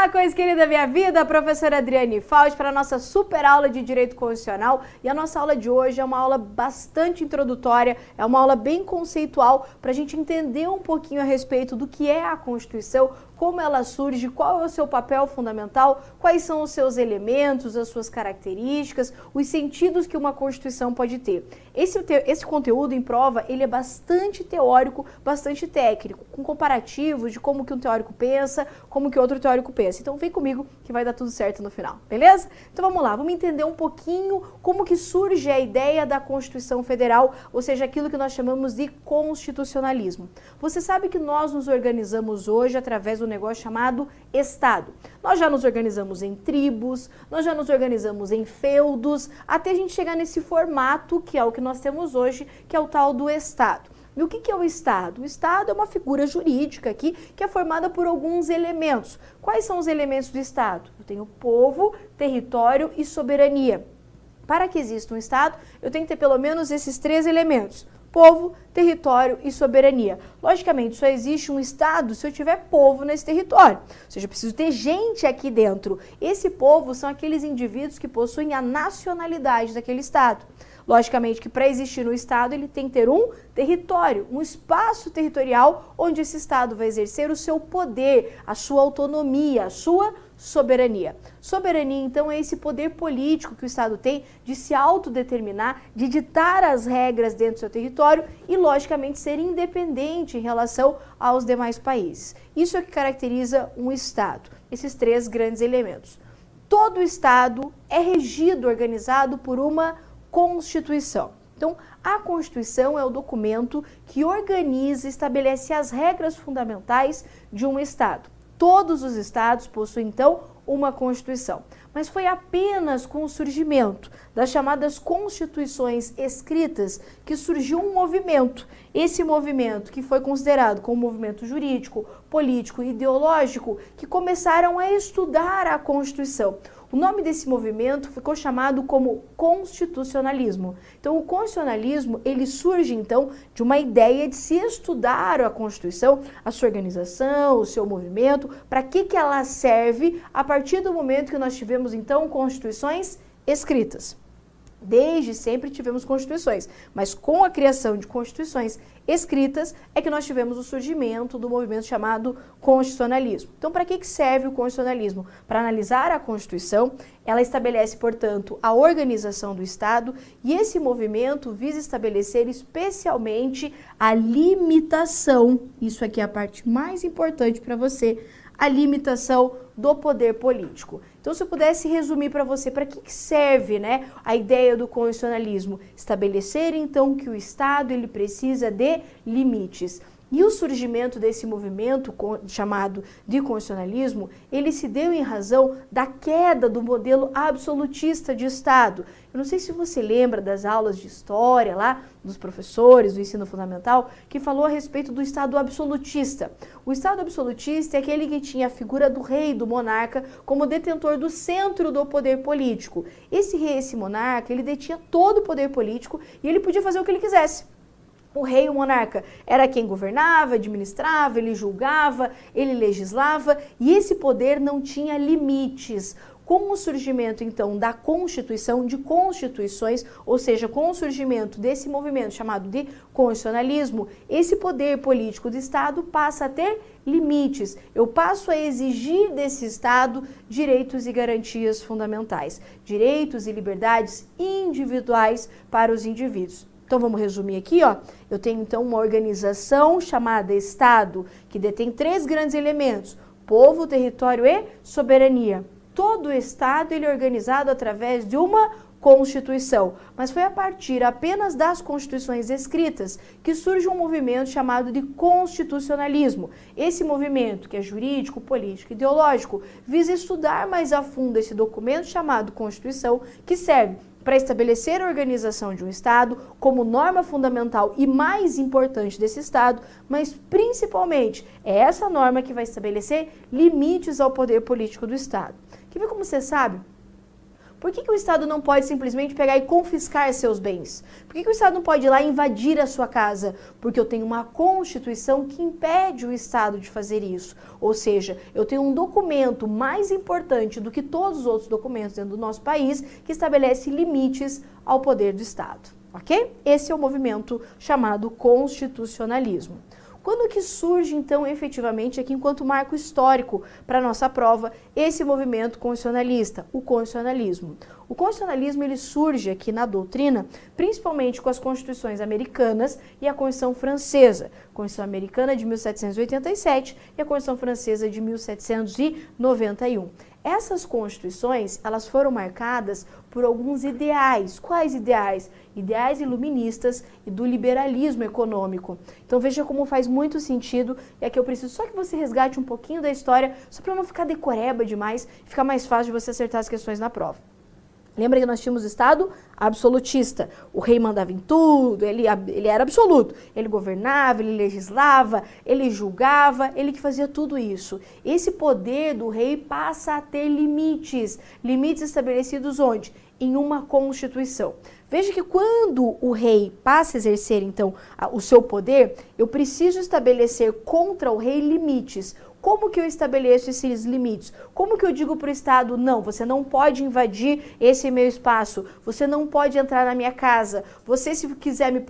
Olá, coisa querida da minha vida, a professora Adriane Fausti para a nossa super aula de Direito Constitucional. E a nossa aula de hoje é uma aula bastante introdutória, é uma aula bem conceitual para a gente entender um pouquinho a respeito do que é a Constituição, como ela surge, qual é o seu papel fundamental, quais são os seus elementos, as suas características, os sentidos que uma Constituição pode ter. Esse conteúdo em prova, ele é bastante teórico, bastante técnico, com comparativos de como que um teórico pensa, como que outro teórico pensa. Então vem comigo que vai dar tudo certo no final, beleza? Então vamos lá, vamos entender um pouquinho como que surge a ideia da Constituição Federal, ou seja, aquilo que nós chamamos de constitucionalismo. Você sabe que nós nos organizamos hoje através do negócio chamado Estado. Nós já nos organizamos em tribos, nós já nos organizamos em feudos, até a gente chegar nesse formato que é o que nós temos hoje, que é o tal do Estado. E o que é o Estado? O Estado é uma figura jurídica aqui que é formada por alguns elementos. Quais são os elementos do Estado? Eu tenho povo, território e soberania. Para que exista um Estado, eu tenho que ter pelo menos esses três elementos: povo, território e soberania. Logicamente, só existe um Estado se eu tiver povo nesse território. Ou seja, eu preciso ter gente aqui dentro. Esse povo são aqueles indivíduos que possuem a nacionalidade daquele Estado. Logicamente que para existir um Estado, ele tem que ter um território, um espaço territorial onde esse Estado vai exercer o seu poder, a sua autonomia, a sua soberania. Soberania, então, é esse poder político que o Estado tem de se autodeterminar, de ditar as regras dentro do seu território e, logicamente, ser independente em relação aos demais países. Isso é o que caracteriza um Estado, esses três grandes elementos. Todo Estado é regido, organizado por uma Constituição. Então, a Constituição é o documento que organiza e estabelece as regras fundamentais de um Estado. Todos os estados possuem, então, uma Constituição. Mas foi apenas com o surgimento das chamadas Constituições escritas que surgiu um movimento. Esse movimento, que foi considerado como um movimento jurídico, político e ideológico, que começaram a estudar a Constituição. O nome desse movimento ficou chamado como constitucionalismo. Então, o constitucionalismo, ele surge, então, de uma ideia de se estudar a Constituição, a sua organização, o seu movimento, para que ela serve a partir do momento que nós tivemos, então, constituições escritas. Desde sempre tivemos constituições, mas com a criação de constituições escritas é que nós tivemos o surgimento do movimento chamado constitucionalismo. Então, para que serve o constitucionalismo? Para analisar a Constituição, ela estabelece, portanto, a organização do Estado e esse movimento visa estabelecer especialmente a limitação, isso aqui é a parte mais importante para você, a limitação do poder político. Então, se eu pudesse resumir para você, para que serve, né, a ideia do constitucionalismo? Estabelecer, então, que o Estado ele precisa de limites. E o surgimento desse movimento chamado de constitucionalismo, ele se deu em razão da queda do modelo absolutista de Estado. Eu não sei se você lembra das aulas de história lá, dos professores do ensino fundamental, que falou a respeito do Estado absolutista. O Estado absolutista é aquele que tinha a figura do rei, do monarca, como detentor do centro do poder político. Esse rei, esse monarca, ele detinha todo o poder político e ele podia fazer o que ele quisesse. O rei, o monarca, era quem governava, administrava, ele julgava, ele legislava e esse poder não tinha limites. Com o surgimento, então, da Constituição, de constituições, ou seja, com o surgimento desse movimento chamado de constitucionalismo, esse poder político do Estado passa a ter limites. Eu passo a exigir desse Estado direitos e garantias fundamentais, direitos e liberdades individuais para os indivíduos. Então, vamos resumir aqui, ó. Eu tenho, então, uma organização chamada Estado, que detém três grandes elementos: povo, território e soberania. Todo o Estado ele é organizado através de uma Constituição, mas foi a partir apenas das Constituições escritas que surge um movimento chamado de constitucionalismo. Esse movimento, que é jurídico, político e ideológico, visa estudar mais a fundo esse documento chamado Constituição, que serve para estabelecer a organização de um Estado como norma fundamental e mais importante desse Estado, mas principalmente é essa norma que vai estabelecer limites ao poder político do Estado. Quer ver como você sabe? Por que o Estado não pode simplesmente pegar e confiscar seus bens? Por que o Estado não pode ir lá e invadir a sua casa? Porque eu tenho uma Constituição que impede o Estado de fazer isso. Ou seja, eu tenho um documento mais importante do que todos os outros documentos dentro do nosso país que estabelece limites ao poder do Estado, ok? Esse é o movimento chamado constitucionalismo. Quando que surge, então, efetivamente, aqui enquanto marco histórico para a nossa prova, esse movimento constitucionalista, o constitucionalismo? O constitucionalismo ele surge aqui na doutrina, principalmente com as constituições americanas e a Constituição Francesa. A Constituição Americana de 1787 e a Constituição Francesa de 1791. Essas constituições, elas foram marcadas por alguns ideais. Quais ideais? Ideais iluministas e do liberalismo econômico. Então veja como faz muito sentido, e aqui eu preciso só que você resgate um pouquinho da história, só para não ficar decoreba demais, e ficar mais fácil de você acertar as questões na prova. Lembra que nós tínhamos o Estado absolutista, o rei mandava em tudo, ele era absoluto, ele governava, ele legislava, ele julgava, ele que fazia tudo isso. Esse poder do rei passa a ter limites, limites estabelecidos onde? Em uma Constituição. Veja que quando o rei passa a exercer, então, o seu poder, eu preciso estabelecer contra o rei limites. Como que eu estabeleço esses limites? Como que eu digo para o Estado, não, você não pode invadir esse meu espaço, você não pode entrar na minha casa, você se quiser me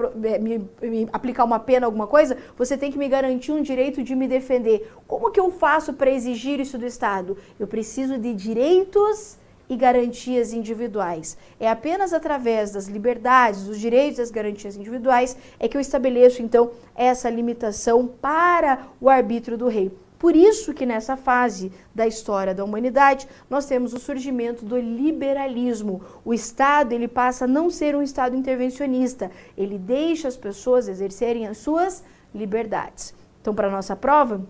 aplicar uma pena, alguma coisa, você tem que me garantir um direito de me defender. Como que eu faço para exigir isso do Estado? Eu preciso de direitos e garantias individuais. É apenas através das liberdades, dos direitos e das garantias individuais é que eu estabeleço, então, essa limitação para o arbítrio do rei. Por isso que nessa fase da história da humanidade, nós temos o surgimento do liberalismo. O Estado, ele passa a não ser um Estado intervencionista, ele deixa as pessoas exercerem as suas liberdades. Então, para a nossa prova,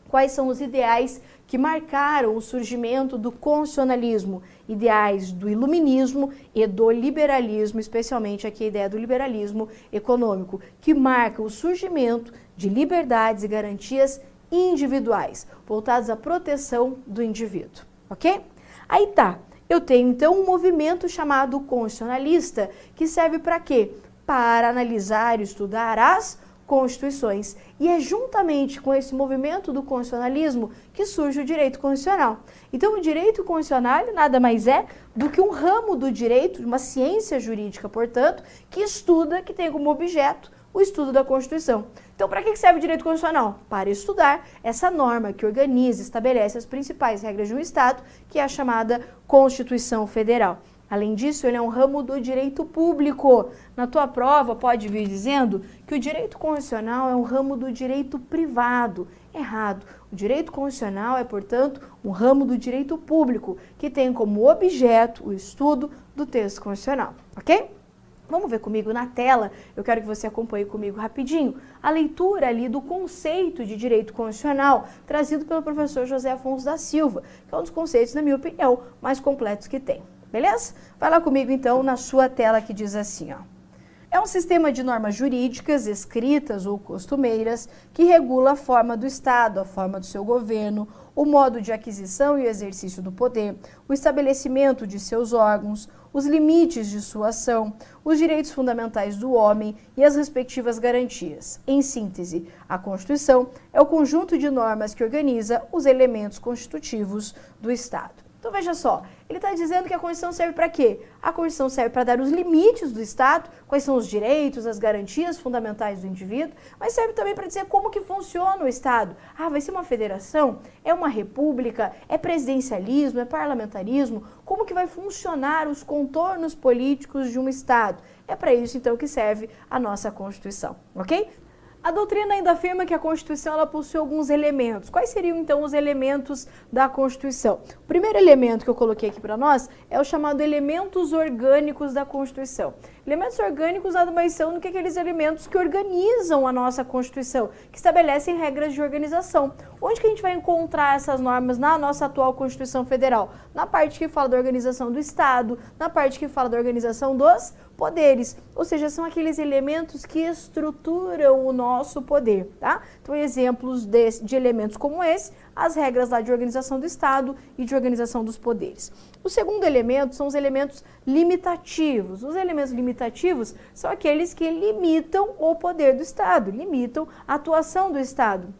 quais são os ideais que marcaram o surgimento do constitucionalismo? Ideais do iluminismo e do liberalismo, especialmente aqui a ideia do liberalismo econômico, que marca o surgimento de liberdades e garantias individuais, voltados à proteção do indivíduo, ok? Aí tá, eu tenho então um movimento chamado constitucionalista, que serve para quê? Para analisar e estudar as constituições. E é juntamente com esse movimento do constitucionalismo que surge o direito constitucional. Então o direito constitucional nada mais é do que um ramo do direito, uma ciência jurídica, portanto, que estuda, que tem como objeto o estudo da Constituição. Então, para que serve o direito constitucional? Para estudar essa norma que organiza e estabelece as principais regras de um Estado, que é a chamada Constituição Federal. Além disso, ele é um ramo do direito público. Na tua prova, pode vir dizendo que o direito constitucional é um ramo do direito privado. Errado. O direito constitucional é, portanto, um ramo do direito público, que tem como objeto o estudo do texto constitucional. Ok? Vamos ver comigo na tela, eu quero que você acompanhe comigo rapidinho, a leitura ali do conceito de direito constitucional trazido pelo professor José Afonso da Silva, que é um dos conceitos, na minha opinião, mais completos que tem. Beleza? Vai lá comigo então na sua tela que diz assim, ó. É um sistema de normas jurídicas, escritas ou costumeiras, que regula a forma do Estado, a forma do seu governo, o modo de aquisição e exercício do poder, o estabelecimento de seus órgãos, os limites de sua ação, os direitos fundamentais do homem e as respectivas garantias. Em síntese, a Constituição é o conjunto de normas que organiza os elementos constitutivos do Estado. Então veja só, ele está dizendo que a Constituição serve para quê? A Constituição serve para dar os limites do Estado, quais são os direitos, as garantias fundamentais do indivíduo, mas serve também para dizer como que funciona o Estado. Ah, vai ser uma federação? É uma república? É presidencialismo? É parlamentarismo? Como que vai funcionar os contornos políticos de um Estado? É para isso, então, que serve a nossa Constituição, ok? A doutrina ainda afirma que a Constituição ela possui alguns elementos. Quais seriam, então, os elementos da Constituição? O primeiro elemento que eu coloquei aqui para nós é o chamado elementos orgânicos da Constituição. Elementos orgânicos nada mais são do que aqueles elementos que organizam a nossa Constituição, que estabelecem regras de organização. Onde que a gente vai encontrar essas normas na nossa atual Constituição Federal? Na parte que fala da organização do Estado, na parte que fala da organização dos poderes, ou seja, são aqueles elementos que estruturam o nosso poder, tá? Então, exemplos de elementos como esse, as regras lá de organização do Estado e de organização dos poderes. O segundo elemento são os elementos limitativos. Os elementos limitativos são aqueles que limitam o poder do Estado, limitam a atuação do Estado.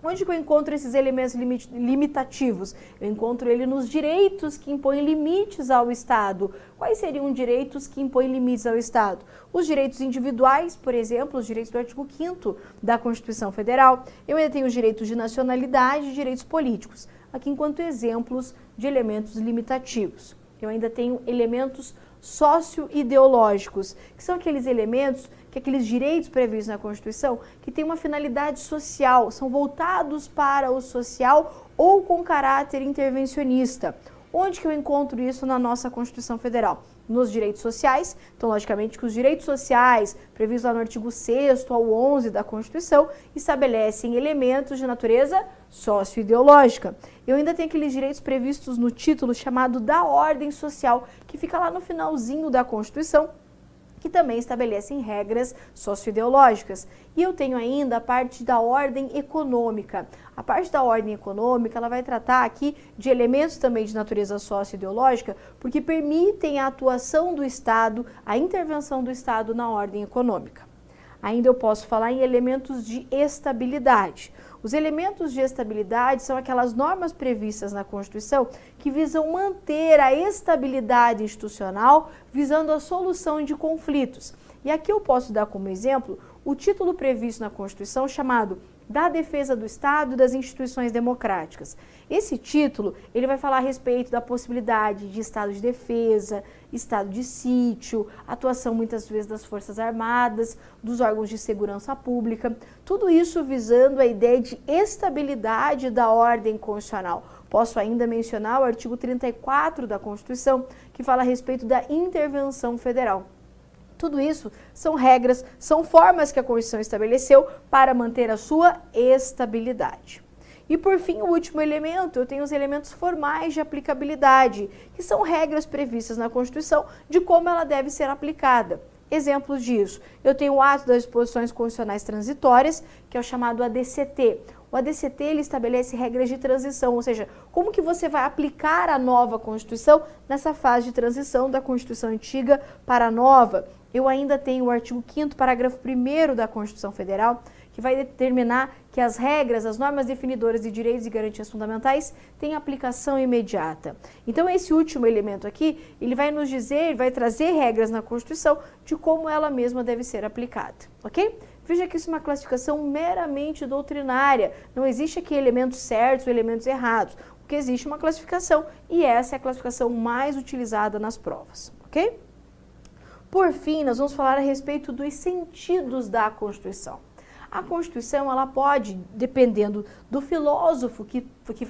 Onde que eu encontro esses elementos limitativos? Eu encontro ele nos direitos que impõem limites ao Estado. Quais seriam direitos que impõem limites ao Estado? Os direitos individuais, por exemplo, os direitos do artigo 5º da Constituição Federal. Eu ainda tenho os direitos de nacionalidade e direitos políticos, aqui enquanto exemplos de elementos limitativos. Eu ainda tenho elementos socioideológicos, que são aqueles elementos, aqueles direitos previstos na Constituição, que têm uma finalidade social, são voltados para o social ou com caráter intervencionista. Onde que eu encontro isso na nossa Constituição Federal? Nos direitos sociais. Então, logicamente, que os direitos sociais, previstos lá no artigo 6º ao 11 da Constituição, estabelecem elementos de natureza socioideológica. Eu ainda tenho aqueles direitos previstos no título chamado da ordem social, que fica lá no finalzinho da Constituição, que também estabelecem regras socioideológicas. E eu tenho ainda a parte da ordem econômica. A parte da ordem econômica, ela vai tratar aqui de elementos também de natureza socioideológica, porque permitem a atuação do Estado, a intervenção do Estado na ordem econômica. Ainda eu posso falar em elementos de estabilidade. Os elementos de estabilidade são aquelas normas previstas na Constituição que visam manter a estabilidade institucional, visando a solução de conflitos. E aqui eu posso dar como exemplo o título previsto na Constituição chamado da defesa do Estado e das instituições democráticas. Esse título, ele vai falar a respeito da possibilidade de estado de defesa, estado de sítio, atuação muitas vezes das Forças Armadas, dos órgãos de segurança pública, tudo isso visando a ideia de estabilidade da ordem constitucional. Posso ainda mencionar o artigo 34 da Constituição, que fala a respeito da intervenção federal. Tudo isso são regras, são formas que a Constituição estabeleceu para manter a sua estabilidade. E por fim, o último elemento, eu tenho os elementos formais de aplicabilidade, que são regras previstas na Constituição de como ela deve ser aplicada. Exemplos disso, eu tenho o ato das disposições constitucionais transitórias, que é o chamado ADCT. O ADCT, ele estabelece regras de transição, ou seja, como que você vai aplicar a nova Constituição nessa fase de transição da Constituição antiga para a nova. Eu ainda tenho o artigo 5º, parágrafo 1º da Constituição Federal, que vai determinar que as regras, as normas definidoras de direitos e garantias fundamentais têm aplicação imediata. Então, esse último elemento aqui, ele vai nos dizer, vai trazer regras na Constituição de como ela mesma deve ser aplicada, ok? Veja que isso é uma classificação meramente doutrinária, não existe aqui elementos certos ou elementos errados, porque existe uma classificação e essa é a classificação mais utilizada nas provas, ok? Por fim, nós vamos falar a respeito dos sentidos da Constituição. A Constituição, ela pode, dependendo do filósofo que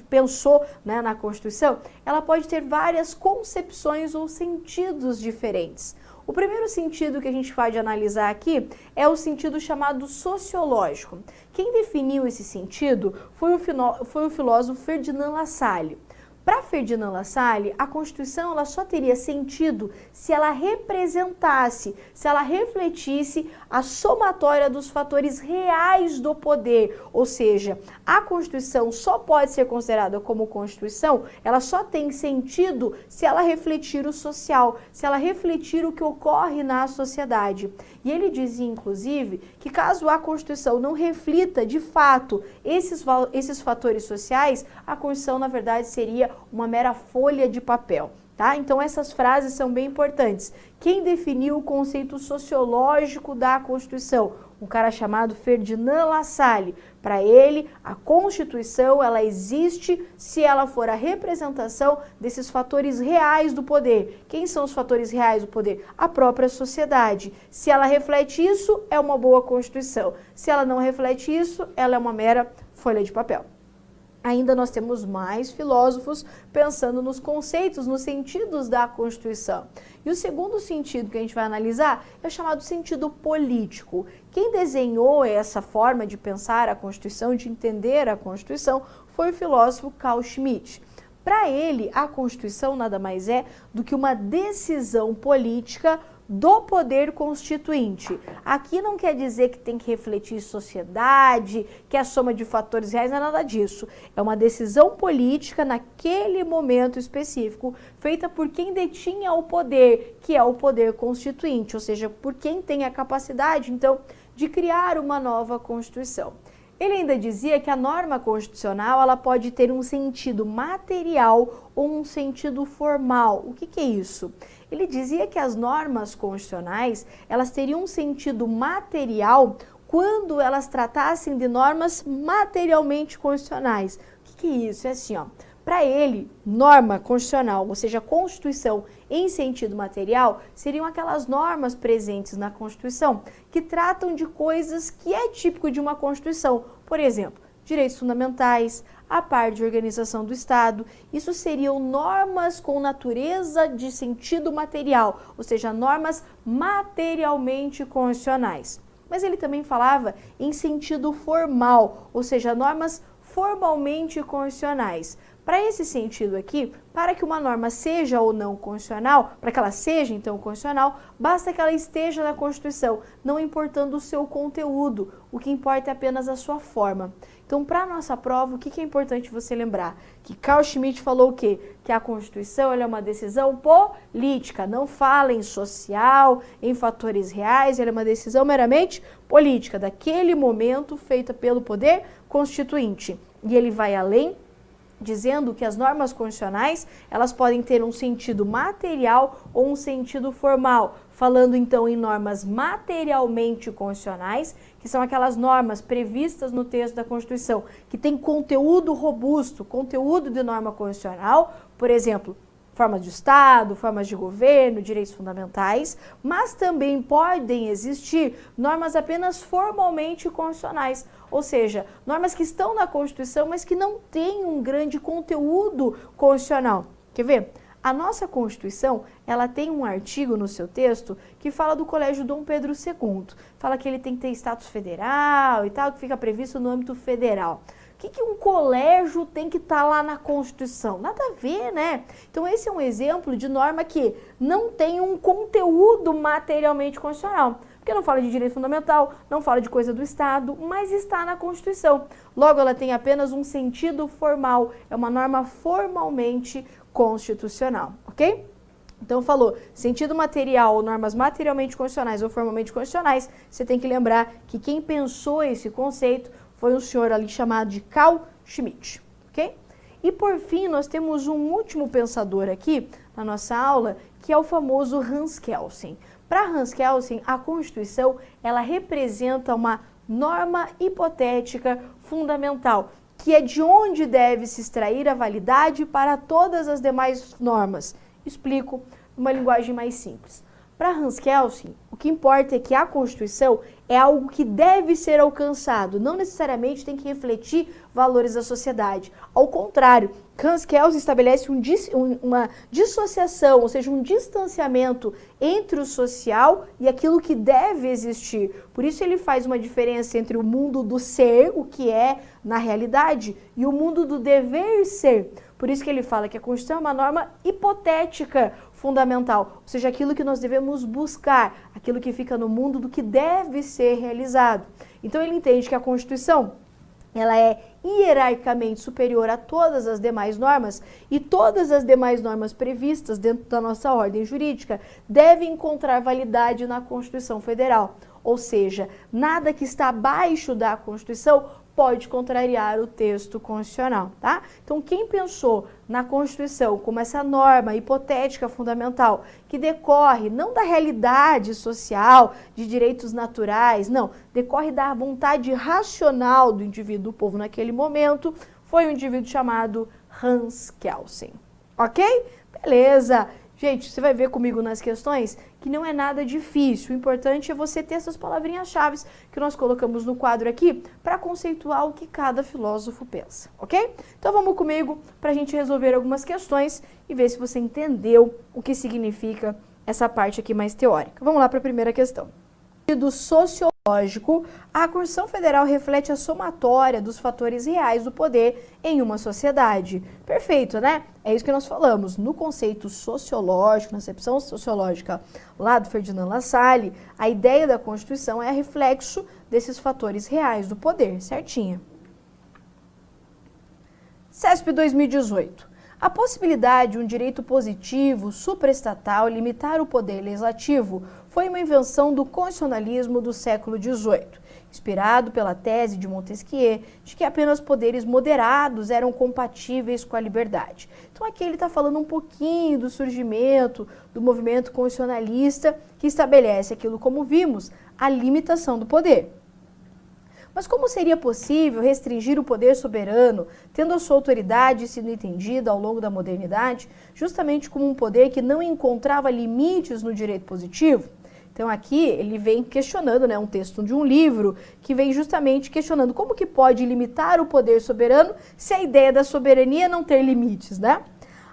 pensou, né, na Constituição, ela pode ter várias concepções ou sentidos diferentes. O primeiro sentido que a gente pode analisar aqui é o sentido chamado sociológico. Quem definiu esse sentido foi o filósofo Ferdinand Lassalle. Para Ferdinand Lassalle, a Constituição ela só teria sentido se ela representasse, se ela refletisse a somatória dos fatores reais do poder. Ou seja, a Constituição só pode ser considerada como Constituição, ela só tem sentido se ela refletir o social, se ela refletir o que ocorre na sociedade. E ele dizia, inclusive, que caso a Constituição não reflita, de fato, esses fatores sociais, a Constituição, na verdade, seria uma mera folha de papel, tá? Então, essas frases são bem importantes. Quem definiu o conceito sociológico da Constituição? Um cara chamado Ferdinand Lassalle. Para ele, a Constituição, ela existe se ela for a representação desses fatores reais do poder. Quem são os fatores reais do poder? A própria sociedade. Se ela reflete isso, é uma boa Constituição. Se ela não reflete isso, ela é uma mera folha de papel. Ainda nós temos mais filósofos pensando nos conceitos, nos sentidos da Constituição. E o segundo sentido que a gente vai analisar é o chamado sentido político. Quem desenhou essa forma de pensar a Constituição, de entender a Constituição, foi o filósofo Carl Schmitt. Para ele, a Constituição nada mais é do que uma decisão política do poder constituinte. Aqui não quer dizer que tem que refletir sociedade, que é a soma de fatores reais, não é nada disso. É uma decisão política naquele momento específico, feita por quem detinha o poder, que é o poder constituinte, ou seja, por quem tem a capacidade, então, de criar uma nova Constituição. Ele ainda dizia que a norma constitucional ela pode ter um sentido material ou um sentido formal. O que é isso? Ele dizia que as normas constitucionais elas teriam um sentido material quando elas tratassem de normas materialmente constitucionais. O que é isso? É assim, ó. Para ele, norma constitucional, ou seja, Constituição em sentido material, seriam aquelas normas presentes na Constituição que tratam de coisas que é típico de uma Constituição. Por exemplo, direitos fundamentais, a parte de organização do Estado. Isso seriam normas com natureza de sentido material, ou seja, normas materialmente constitucionais. Mas ele também falava em sentido formal, ou seja, normas formalmente constitucionais. Para esse sentido aqui, para que uma norma seja ou não constitucional, para que ela seja então constitucional, basta que ela esteja na Constituição, não importando o seu conteúdo, o que importa é apenas a sua forma. Então, para a nossa prova, o que é importante você lembrar? Que Carl Schmitt falou o quê? Que a Constituição ela é uma decisão política, não fala em social, em fatores reais, ela é uma decisão meramente política, daquele momento feita pelo poder constituinte. E ele vai além, dizendo que as normas constitucionais, elas podem ter um sentido material ou um sentido formal, falando então em normas materialmente constitucionais, que são aquelas normas previstas no texto da Constituição, que tem conteúdo robusto, conteúdo de norma constitucional, por exemplo, formas de Estado, formas de governo, direitos fundamentais, mas também podem existir normas apenas formalmente constitucionais, ou seja, normas que estão na Constituição, mas que não têm um grande conteúdo constitucional. Quer ver? A nossa Constituição, ela tem um artigo no seu texto que fala do Colégio Dom Pedro II, fala que ele tem que ter status federal e tal, que fica previsto no âmbito federal. O que um colégio tem que estar lá na Constituição? Nada a ver, né? Então esse é um exemplo de norma que não tem um conteúdo materialmente constitucional. Porque não fala de direito fundamental, não fala de coisa do Estado, mas está na Constituição. Logo, ela tem apenas um sentido formal, é uma norma formalmente constitucional, ok? Então falou, sentido material, normas materialmente constitucionais ou formalmente constitucionais, você tem que lembrar que quem pensou esse conceito foi um senhor ali chamado de Carl Schmitt, ok? E por fim, nós temos um último pensador aqui na nossa aula, que é o famoso Hans Kelsen. Para Hans Kelsen, a Constituição, ela representa uma norma hipotética fundamental, que é de onde deve se extrair a validade para todas as demais normas. Explico numa linguagem mais simples. Para Hans Kelsen, o que importa é que a Constituição é algo que deve ser alcançado, não necessariamente tem que refletir valores da sociedade. Ao contrário, Hans Kelsen estabelece uma dissociação, ou seja, um distanciamento entre o social e aquilo que deve existir. Por isso ele faz uma diferença entre o mundo do ser, o que é na realidade, e o mundo do dever ser. Por isso que ele fala que a Constituição é uma norma hipotética fundamental, ou seja, aquilo que nós devemos buscar, aquilo que fica no mundo do que deve ser realizado. Então ele entende que a Constituição, ela é hierarquicamente superior a todas as demais normas e todas as demais normas previstas dentro da nossa ordem jurídica devem encontrar validade na Constituição Federal. Ou seja, nada que está abaixo da Constituição pode contrariar o texto constitucional, tá? Então, quem pensou na Constituição como essa norma hipotética fundamental que decorre não da realidade social, de direitos naturais, não, decorre da vontade racional do indivíduo, do povo naquele momento, foi um indivíduo chamado Hans Kelsen, ok? Beleza! Gente, você vai ver comigo nas questões que não é nada difícil. O importante é você ter essas palavrinhas-chave que nós colocamos no quadro aqui para conceituar o que cada filósofo pensa, ok? Então vamos comigo para a gente resolver algumas questões e ver se você entendeu o que significa essa parte aqui mais teórica. Vamos lá para a primeira questão. Do sociológico. Lógico, a Constituição Federal reflete a somatória dos fatores reais do poder em uma sociedade. Perfeito, né? É isso que nós falamos. No conceito sociológico, na acepção sociológica lá do Ferdinand Lassalle, a ideia da Constituição é reflexo desses fatores reais do poder, certinha. CESP 2018. A possibilidade de um direito positivo, supraestatal, limitar o poder legislativo foi uma invenção do constitucionalismo do século XVIII, inspirado pela tese de Montesquieu de que apenas poderes moderados eram compatíveis com a liberdade. Então aqui ele está falando um pouquinho do surgimento do movimento constitucionalista que estabelece aquilo, como vimos, a limitação do poder. Mas como seria possível restringir o poder soberano, tendo a sua autoridade sido entendida ao longo da modernidade, justamente como um poder que não encontrava limites no direito positivo? Então aqui ele vem questionando, né, um texto de um livro que vem justamente questionando como que pode limitar o poder soberano se a ideia da soberania não ter limites, né?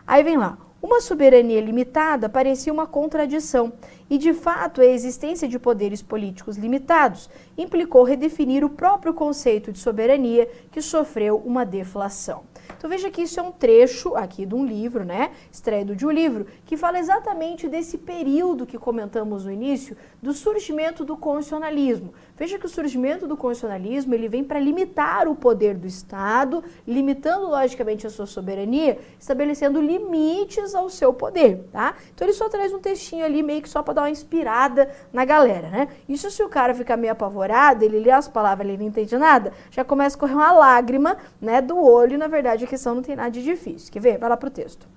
Aí vem lá. Uma soberania limitada parecia uma contradição e, de fato, a existência de poderes políticos limitados implicou redefinir o próprio conceito de soberania, que sofreu uma deflação. Então veja que isso é um trecho aqui de um livro, né, extraído de um livro, que fala exatamente desse período que comentamos no início, do surgimento do constitucionalismo. Veja que o surgimento do constitucionalismo, ele vem para limitar o poder do Estado, limitando logicamente a sua soberania, estabelecendo limites ao seu poder, tá? Então ele só traz um textinho ali meio que só para dar uma inspirada na galera, né? Isso se o cara ficar meio apavorado, ele lê as palavras, ele não entende nada, já começa a correr uma lágrima, né, do olho, e na verdade a questão não tem nada de difícil. Quer ver? Vai lá pro texto.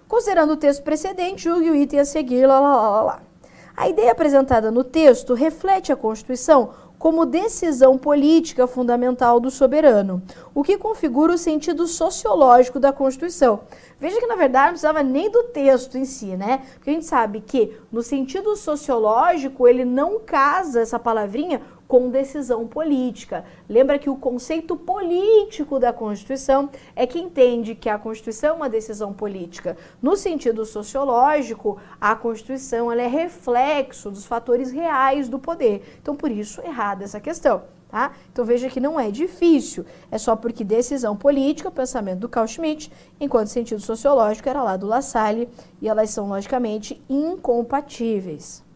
Considerando o texto precedente, julgue o item a seguir, lá. A ideia apresentada no texto reflete a Constituição como decisão política fundamental do soberano, o que configura o sentido sociológico da Constituição. Veja que, na verdade, não precisava nem do texto em si, né? Porque a gente sabe que, no sentido sociológico, ele não casa essa palavrinha com decisão política. Lembra que o conceito político da Constituição é que entende que a Constituição é uma decisão política. No sentido sociológico, a Constituição ela é reflexo dos fatores reais do poder. Então, por isso, errada essa questão. Tá? Então veja que não é difícil, é só porque decisão política, o pensamento do Carl Schmitt, enquanto sentido sociológico era lá do Lassalle, e elas são logicamente incompatíveis.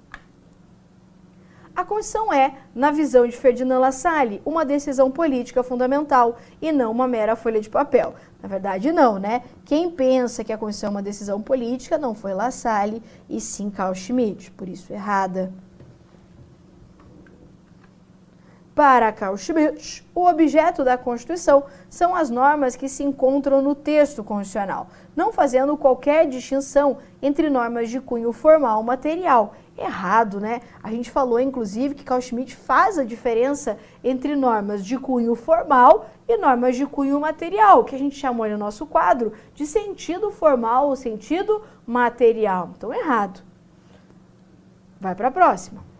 A Constituição é, na visão de Ferdinand Lassalle, uma decisão política fundamental e não uma mera folha de papel. Na verdade não, né? Quem pensa que a Constituição é uma decisão política não foi Lassalle e sim Carl Schmitt, por isso errada. Para Carl Schmitt, o objeto da Constituição são as normas que se encontram no texto constitucional, não fazendo qualquer distinção entre normas de cunho formal ou material. Errado, né? A gente falou, inclusive, que Carl Schmitt faz a diferença entre normas de cunho formal e normas de cunho material, que a gente chamou no nosso quadro de sentido formal ou sentido material. Então, errado. Vai para a próxima.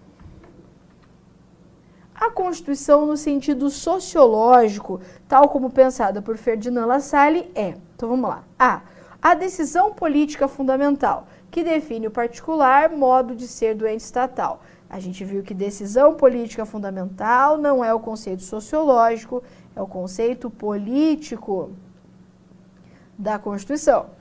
A Constituição, no sentido sociológico, tal como pensada por Ferdinand Lassalle, é, então vamos lá, a decisão política fundamental, que define o particular modo de ser do ente estatal. A gente viu que decisão política fundamental não é o conceito sociológico, é o conceito político da Constituição.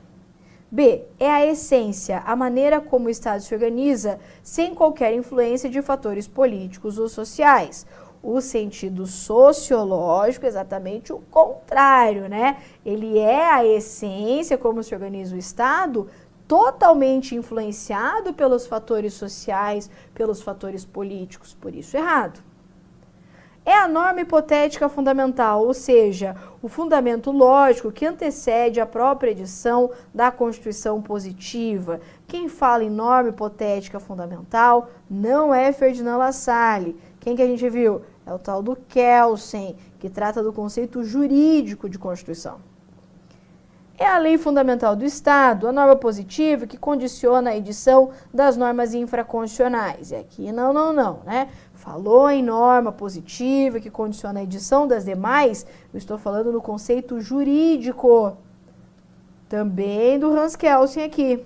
B, é a essência, a maneira como o Estado se organiza sem qualquer influência de fatores políticos ou sociais. O sentido sociológico é exatamente o contrário, né? Ele é a essência como se organiza o Estado, totalmente influenciado pelos fatores sociais, pelos fatores políticos, por isso errado. É a norma hipotética fundamental, ou seja, o fundamento lógico que antecede a própria edição da Constituição positiva. Quem fala em norma hipotética fundamental não é Ferdinand Lassalle. Quem que a gente viu? É o tal do Kelsen, que trata do conceito jurídico de Constituição. É a lei fundamental do Estado, a norma positiva que condiciona a edição das normas infraconstitucionais. E aqui não, né? Falou em norma positiva que condiciona a edição das demais, eu estou falando no conceito jurídico. Também do Hans Kelsen aqui.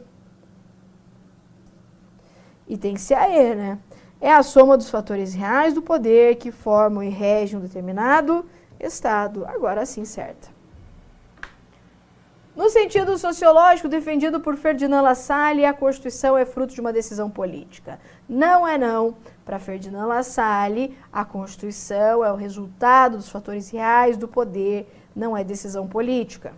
E tem que ser a E, né? é a soma dos fatores reais do poder que formam e regem um determinado Estado. Agora sim, certa. No sentido sociológico defendido por Ferdinand Lassalle, a Constituição é fruto de uma decisão política. Não é não. Para Ferdinand Lassalle, a Constituição é o resultado dos fatores reais do poder, não é decisão política.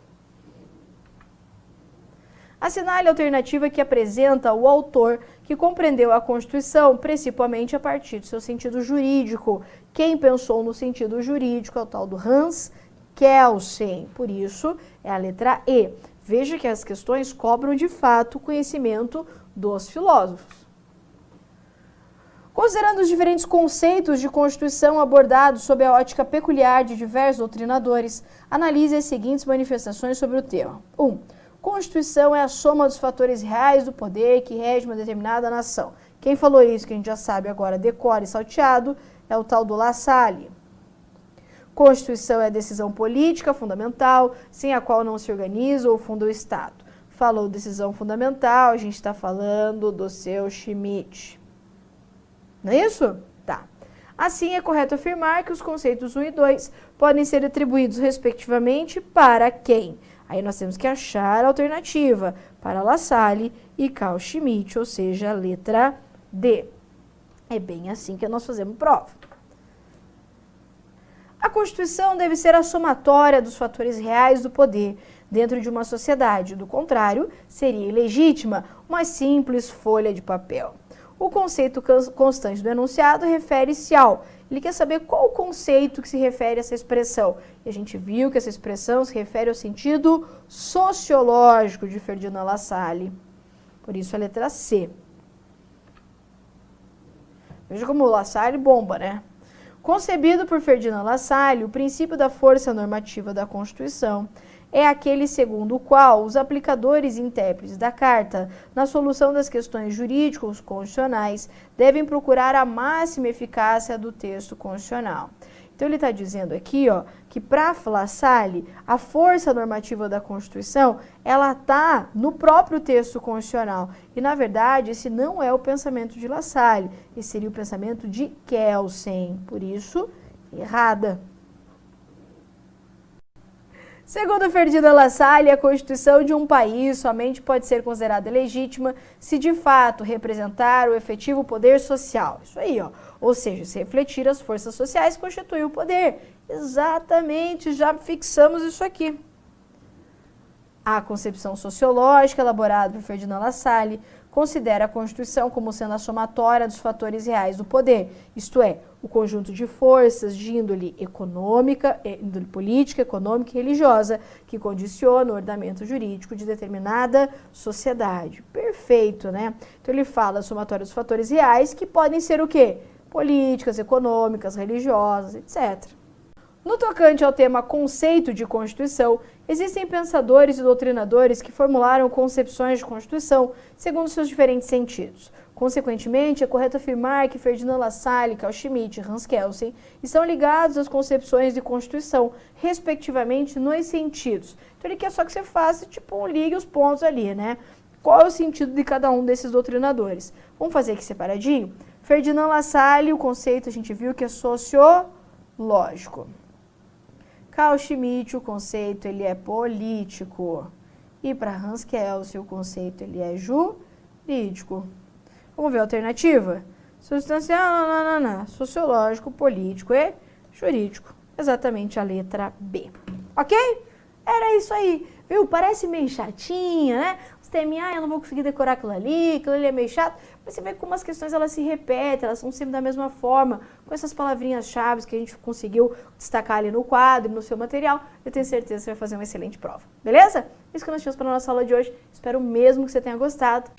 Assinale a alternativa que apresenta o autor que compreendeu a Constituição principalmente a partir do seu sentido jurídico. Quem pensou no sentido jurídico é o tal do Hans Kelsen. Por isso, é a letra E. Veja que as questões cobram de fato o conhecimento dos filósofos. Considerando os diferentes conceitos de Constituição abordados sob a ótica peculiar de diversos doutrinadores, analise as seguintes manifestações sobre o tema. 1. Constituição é a soma dos fatores reais do poder que rege uma determinada nação. Quem falou isso, que a gente já sabe agora, decora e salteado, é o tal do Lassalle. Constituição é a decisão política fundamental, sem a qual não se organiza ou funda o Estado. Falou decisão fundamental, a gente está falando do seu Schmitt. Não é isso? Tá. Assim, é correto afirmar que os conceitos 1 e 2 podem ser atribuídos, respectivamente, para quem? Aí nós temos que achar a alternativa para Lassalle e Carl Schmitt, ou seja, a letra D. É bem assim que nós fazemos prova. A Constituição deve ser a somatória dos fatores reais do poder dentro de uma sociedade. Do contrário, seria ilegítima uma simples folha de papel. O conceito constante do enunciado refere-se ao... Ele quer saber qual o conceito que se refere a essa expressão. E a gente viu que essa expressão se refere ao sentido sociológico de Ferdinand Lassalle. Por isso a letra C. Veja como o Lassalle bomba, né? Concebido por Ferdinand Lassalle, o princípio da força normativa da Constituição é aquele segundo o qual os aplicadores e intérpretes da Carta, na solução das questões jurídicos constitucionais, devem procurar a máxima eficácia do texto constitucional. Então ele está dizendo aqui, ó, que para Lassalle, a força normativa da Constituição, ela está no próprio texto constitucional. E, na verdade, esse não é o pensamento de Lassalle, esse seria o pensamento de Kelsen. Por isso, errada. Segundo Ferdinand Lassalle, a Constituição de um país somente pode ser considerada legítima se de fato representar o efetivo poder social. Isso aí, ó. Ou seja, se refletir as forças sociais que constituem o poder. Exatamente, já fixamos isso aqui. A concepção sociológica elaborada por Ferdinand Lassalle considera a Constituição como sendo a somatória dos fatores reais do poder, isto é, o conjunto de forças de índole econômica, índole política, econômica e religiosa que condiciona o ordenamento jurídico de determinada sociedade. Perfeito, né? Então ele fala a somatória dos fatores reais que podem ser o quê? Políticas, econômicas, religiosas, etc. No tocante ao tema conceito de Constituição, existem pensadores e doutrinadores que formularam concepções de Constituição segundo seus diferentes sentidos. Consequentemente, é correto afirmar que Ferdinand Lassalle, Carl Schmitt e Hans Kelsen estão ligados às concepções de Constituição, respectivamente, nos sentidos. Então ele quer só que você faça, tipo, ligue os pontos ali, né? Qual é o sentido de cada um desses doutrinadores? Vamos fazer aqui separadinho? Ferdinand Lassalle, o conceito a gente viu que é sociológico. Carl Schmitt, o conceito, ele é político. E para Hans Kelsen, o conceito, ele é jurídico. Vamos ver a alternativa? Substancial, sociológico, político e jurídico. Exatamente a letra B. Ok? Era isso aí. Viu? Parece meio chatinha, né? Os teminhos, eu não vou conseguir decorar aquilo ali é meio chato. Mas você vê como as questões elas se repetem, elas são sempre da mesma forma, com essas palavrinhas-chave que a gente conseguiu destacar ali no quadro, no seu material. Eu tenho certeza que você vai fazer uma excelente prova. Beleza? Isso que nós tínhamos para a nossa aula de hoje. Espero mesmo que você tenha gostado.